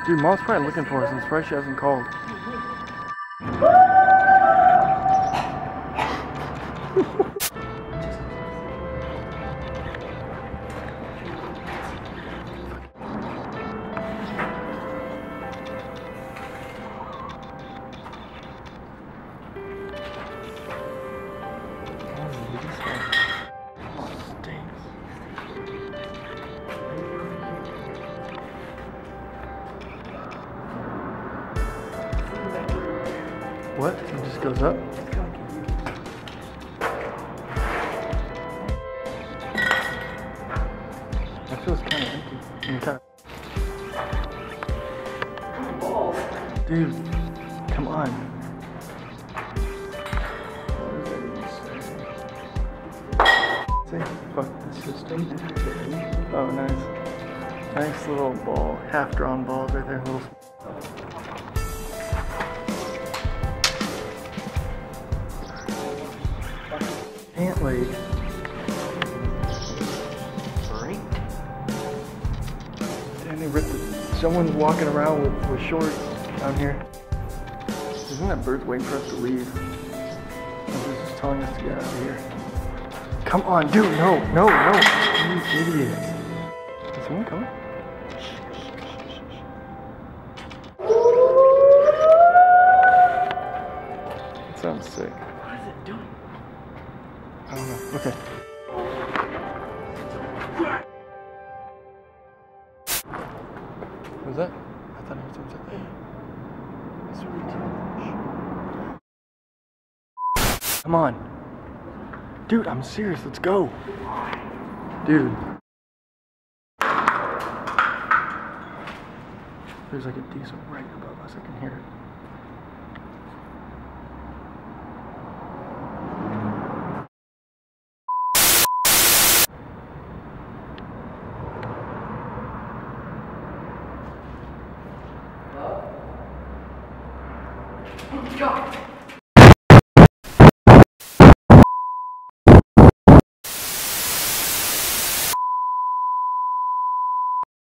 Dude, Mom's probably looking for us. I'm surprised she hasn't called. What? It just goes up? That feels kind of empty. Dude, come on. Say, fuck the system. Oh, nice. Nice little ball. Half-drawn balls right there. Little. Ant leg. Damn, they ripped it. Someone's walking around with shorts down here. Isn't that bird waiting for us to leave? They're just telling us to get out of here. Come on, dude, no. You idiot. Is someone coming? It sounds sick. What is it doing? I don't know. Okay. What was that? I thought I heard someone say, hey. It's really too. Come on. Dude, I'm serious. Let's go. Dude. There's like a diesel right above us. I can hear it. Oh, God.